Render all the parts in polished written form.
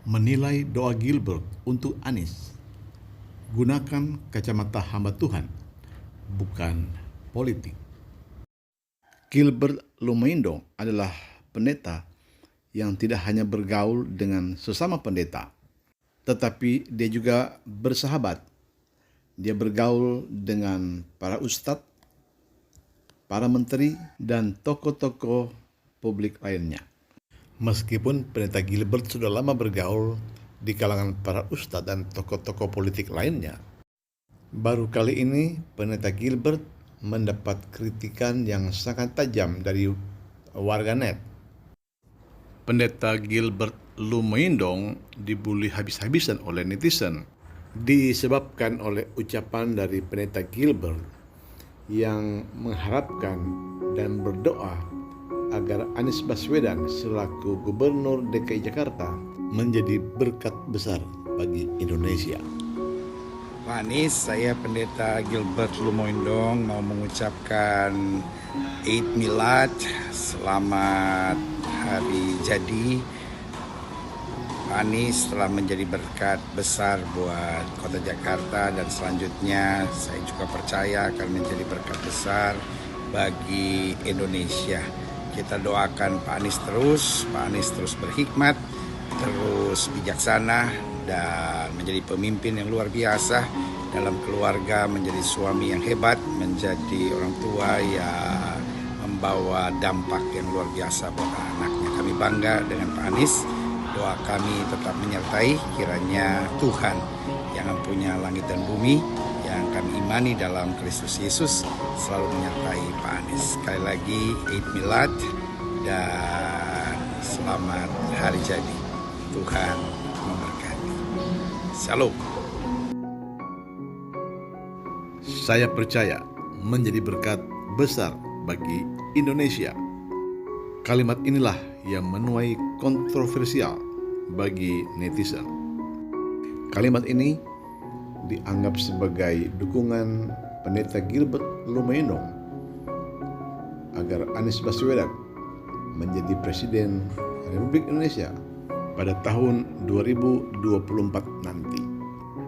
Menilai doa Gilbert untuk Anies. Gunakan kacamata hamba Tuhan, bukan politik. Gilbert Lumeindo adalah pendeta yang tidak hanya bergaul dengan sesama pendeta, tetapi dia juga bersahabat. Dia bergaul dengan para ustadz, para menteri, dan tokoh-tokoh publik lainnya. Meskipun pendeta Gilbert sudah lama bergaul di kalangan para ustadz dan tokoh-tokoh politik lainnya, baru kali ini pendeta Gilbert mendapat kritikan yang sangat tajam dari warganet. Pendeta Gilbert Lumeindo dibully habis-habisan oleh netizen disebabkan oleh ucapan dari pendeta Gilbert yang mengharapkan dan berdoa agar Anies Baswedan selaku Gubernur DKI Jakarta menjadi berkat besar bagi Indonesia. Pak Anies, saya pendeta Gilbert Lumeindo mau mengucapkan Eid Milad, selamat hari jadi. Pak Anies telah menjadi berkat besar buat kota Jakarta dan selanjutnya saya juga percaya akan menjadi berkat besar bagi Indonesia. Kita doakan Pak Anies terus berhikmat, terus bijaksana, dan menjadi pemimpin yang luar biasa dalam keluarga, menjadi suami yang hebat, menjadi orang tua yang membawa dampak yang luar biasa buat anaknya. Kami bangga dengan Pak Anies. Doa kami tetap menyertai, kiranya Tuhan yang mempunyai langit dan bumi, yang kami imani dalam Kristus Yesus, selalu menyertai Pak Anies. Sekali lagi, Eid Milad dan selamat hari jadi. Tuhan memberkati. Shalom. Saya percaya menjadi berkat besar bagi Indonesia. Kalimat inilah yang menuai kontroversial bagi netizen. Kalimat ini dianggap sebagai dukungan pendeta Gilbert Lumeindo agar Anies Baswedan menjadi Presiden Republik Indonesia pada tahun 2024 nanti.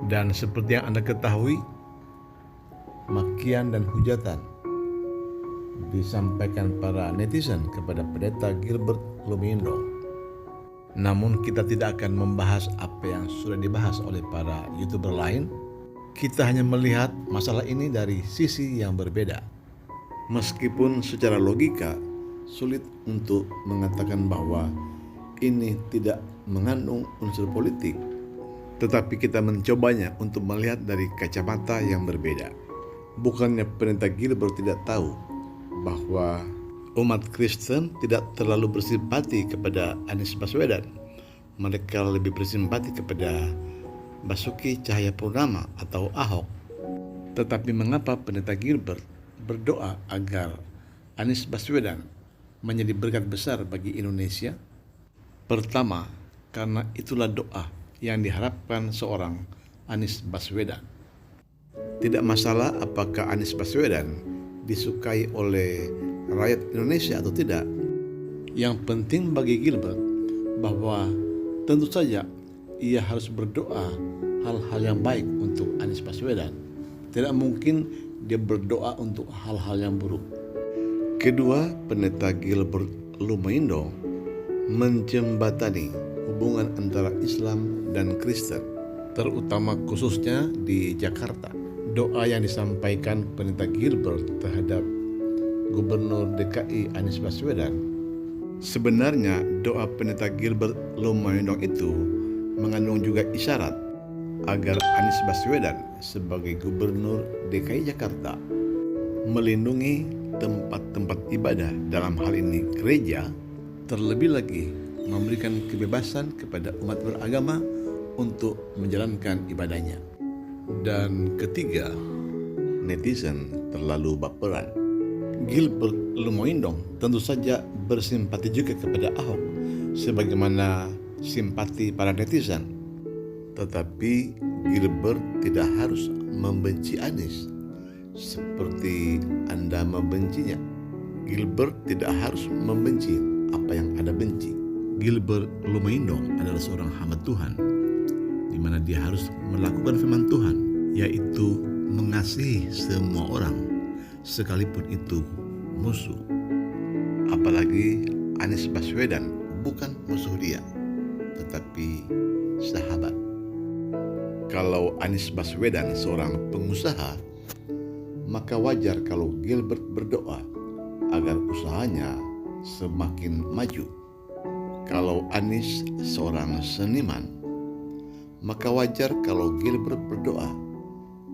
Dan seperti yang Anda ketahui, makian dan hujatan disampaikan para netizen kepada pendeta Gilbert Lumeindo. Namun kita tidak akan membahas apa yang sudah dibahas oleh para YouTuber lain. Kita hanya melihat masalah ini dari sisi yang berbeda. Meskipun secara logika sulit untuk mengatakan bahwa ini tidak mengandung unsur politik, tetapi kita mencobanya untuk melihat dari kacamata yang berbeda. Bukannya pendeta Gilbert tidak tahu bahwa umat Kristen tidak terlalu bersimpati kepada Anies Baswedan. Mereka lebih bersimpati kepada Basuki Cahayapurnama atau Ahok. Tetapi mengapa pendeta Gilbert berdoa agar Anies Baswedan menjadi berkat besar bagi Indonesia? Pertama, karena itulah doa yang diharapkan seorang Anies Baswedan. Tidak masalah apakah Anies Baswedan disukai oleh rakyat Indonesia atau tidak. Yang penting bagi Gilbert bahwa tentu saja ia harus berdoa hal-hal yang baik untuk Anies Baswedan. Tidak mungkin dia berdoa untuk hal-hal yang buruk. Kedua, pendeta Gilbert Lumeindo menjembatani hubungan antara Islam dan Kristen, terutama khususnya di Jakarta. Doa yang disampaikan pendeta Gilbert terhadap Gubernur DKI Anies Baswedan, sebenarnya doa pendeta Gilbert Lumeindo itu mengandung juga isyarat agar Anies Baswedan sebagai Gubernur DKI Jakarta melindungi tempat-tempat ibadah, dalam hal ini gereja, terlebih lagi memberikan kebebasan kepada umat beragama untuk menjalankan ibadahnya. Dan ketiga, netizen terlalu baperan. Gilbert Lumeindo tentu saja bersimpati juga kepada Ahok sebagaimana simpati para netizen. Tetapi Gilbert tidak harus membenci Anies seperti Anda membencinya. Gilbert tidak harus membenci apa yang Anda benci. Gilbert Lumeindong adalah seorang hamba Tuhan, di mana dia harus melakukan firman Tuhan, yaitu mengasihi semua orang, sekalipun itu musuh. Apalagi Anies Baswedan bukan musuh dia, tetapi sahabat. Kalau Anies Baswedan seorang pengusaha, maka wajar kalau Gilbert berdoa agar usahanya semakin maju. Kalau Anies seorang seniman, maka wajar kalau Gilbert berdoa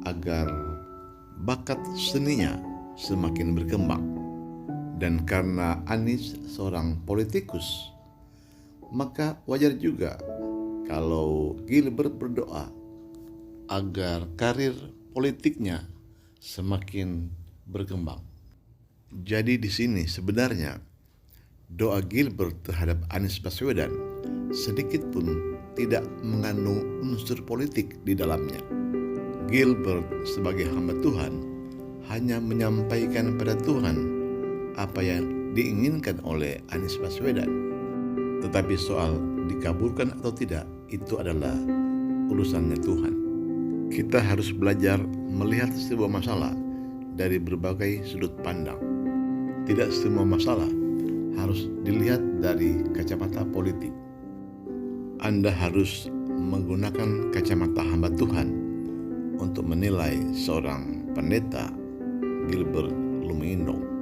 agar bakat seninya semakin berkembang. Dan karena Anies seorang politikus, maka wajar juga kalau Gilbert berdoa agar karir politiknya semakin berkembang. Jadi di sini sebenarnya doa Gilbert terhadap Anies Baswedan sedikit pun tidak mengandung unsur politik di dalamnya. Gilbert sebagai hamba Tuhan hanya menyampaikan pada Tuhan apa yang diinginkan oleh Anies Baswedan. Tetapi soal dikabulkan atau tidak, itu adalah urusannya Tuhan. Kita harus belajar melihat sebuah masalah dari berbagai sudut pandang. Tidak semua masalah harus dilihat dari kacamata politik. Anda harus menggunakan kacamata hamba Tuhan untuk menilai seorang pendeta Gilbert Lumeindong.